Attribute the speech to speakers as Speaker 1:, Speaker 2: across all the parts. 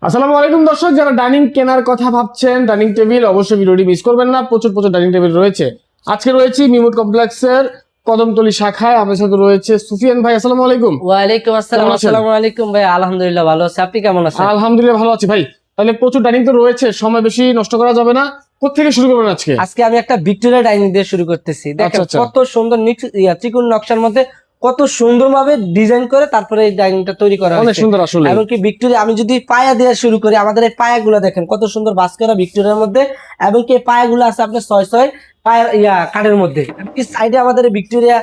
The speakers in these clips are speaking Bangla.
Speaker 1: আসসালামু আলাইকুম দর্শক, যারা ডাইনিং কেনার কথা ভাবছেন, ডাইনিং টেবিল, অবশ্যই ভিডিওটি মিস করবেন না। প্রচুর প্রচুর ডাইনিং টেবিল রয়েছে। আজকে রয়েছি মিমুট কমপ্লেক্সের কদমতলী শাখায়। আমার সাথে রয়েছে সুফিয়ান ভাই। আসসালামু আলাইকুম।
Speaker 2: ওয়ালাইকুম আসসালাম।
Speaker 1: কেমন আছেন?
Speaker 2: আসসালামু আলাইকুম ভাই, আলহামদুলিল্লাহ ভালো আছি। আপনি কেমন আছেন?
Speaker 1: আলহামদুলিল্লাহ ভালো আছি ভাই। তাহলে প্রচুর ডাইনিং তো রয়েছে, সময় বেশি নষ্ট করা যাবে না। কোত্থেকে শুরু করবেন আজকে?
Speaker 2: আজকে আমি একটা ভিক্টোরিয়া ডাইনিং দিয়ে শুরু করতেছি। দেখেন
Speaker 1: আচ্ছা, আচ্ছা।
Speaker 2: কত সুন্দর ত্রিকোণ নকশার মধ্যে কত সুন্দরভাবে ডিজাইন করে তারপরে এই ডাইনিংটা তৈরি করা
Speaker 1: অনেক
Speaker 2: হয়েছে।
Speaker 1: সুন্দর আসলে।
Speaker 2: এমনকি ভিক্টোরিয়া, আমি যদি পায়া দিয়ে শুরু করি, আমাদের এই পায়াগুলো দেখেন কত সুন্দর বাস করা ভিক্টোরিয়ার মধ্যে। এবং কি পায়াগুলো আছে আপনার 6 পায়া কাঠের মধ্যে। সাইডে আমাদের এই ভিক্টোরিয়া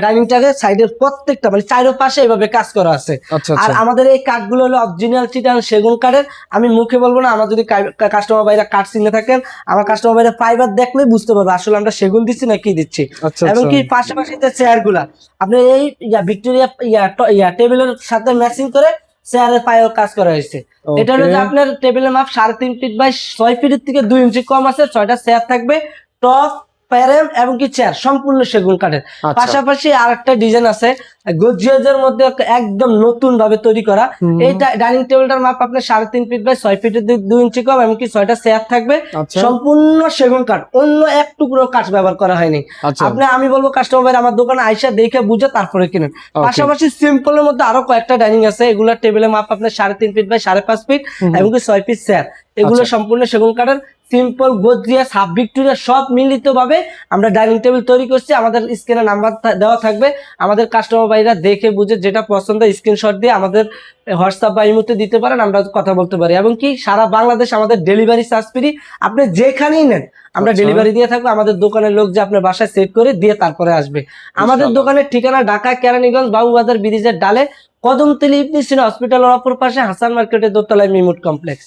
Speaker 2: ডাইনিংটাকে সাইডের প্রত্যেকটা মানে চারোপাশে এভাবে কাজ করা আছে।
Speaker 1: আচ্ছা,
Speaker 2: আর
Speaker 1: আচ্ছা।
Speaker 2: আমাদের এই কাঠগুলো হলো অরিজিনাল চিটাগাং সেগুন কাঠের। আমি মুখে বলবো না, আমার যদি কাস্টমার ভাইরা কাঠ চিনে থাকেন, আমার কাস্টমার ভাইরা ফাইবার দেখলেই বুঝতে পারবে আসলে আমরা সেগুন দিচ্ছি না কি দিচ্ছি।
Speaker 1: আচ্ছা,
Speaker 2: এবং
Speaker 1: আচ্ছা।
Speaker 2: কি পাশাপাশি যে চেয়ার গুলা আপনি এই ভিক্টোরিয়া টেবিলের সাথে ম্যাচিং করে চেয়ারের পায়েও কাজ করা হয়েছে। এটা হলো যে আপনার টেবিলের মাপ 3.5 ফিট বাই 6 ফিটের থেকে 2 ইঞ্চি কম আছে। 6টা চেয়ার থাকবে, টপ প্যারেম এবং কি চেয়ার সম্পূর্ণ সেগুন কাঠের।
Speaker 1: আচ্ছা।
Speaker 2: পাশাপাশি আর একটা ডিজাইন আছে গর্জিয়াসের মধ্যে একদম নতুন ভাবে তৈরি করা। এই ডাইনিং টেবিলটার মাপ আপনার 3.5 ফিট বাই 6 ফিটের 2 ইঞ্চি কম, এমনকি 6টা চেয়ার থাকবে
Speaker 1: আচ্ছা।
Speaker 2: সম্পূর্ণ সেগুন কাঠ, অন্য এক টুকরো কাঠ ব্যবহার করা হয়নি।
Speaker 1: আচ্ছা।
Speaker 2: আপনি, আমি বলবো কাস্টমার আমার দোকানে আইসা দেখে বুঝে তারপরে কিনেন। পাশাপাশি সিম্পলের মধ্যে আরো কয়েকটা ডাইনিং আছে। এগুলোর টেবিলের মাপ আপনার 3.5 ফিট বাই 5.5 ফিট, এমনকি 6 পিস চেয়ার। এগুলো
Speaker 1: আচ্ছা।
Speaker 2: সম্পূর্ণ সেগুন কাঠের। সিম্পল, গর্জিয়াস, হাফ ভিক্টোরিয়া সব মিলিত ভাবে আমরা ডাইনিং টেবিল তৈরি করছি। আমাদের স্ক্রিনে নাম্বার দেওয়া থাকবে, আমাদের কাস্টমার ভাইরা দেখে বুঝে যেটা পছন্দ স্ক্রিনশট দিয়ে আমাদের হোয়াটসঅ্যাপ বা ইমোতে দিতে পারেন, আমরা কথা বলতে পারি। এবং কি সারা বাংলাদেশ আমাদের ডেলিভারি চার্জ ফ্রি, আপনি যেখানেই নেন আমরা ডেলিভারি দিয়ে থাকবো। আমাদের দোকানের লোক যে আপনার বাসায় সেট করে দিয়ে তারপরে আসবে। আমাদের দোকানের ঠিকানা ঢাকা কেরানীগঞ্জ বাবুবাজার ব্রিজের ডালে, কদমতলী ইবনে সিনা হসপিটালের অপর পাশে, হাসান মার্কেটের দোতলায় মিমুট কমপ্লেক্স।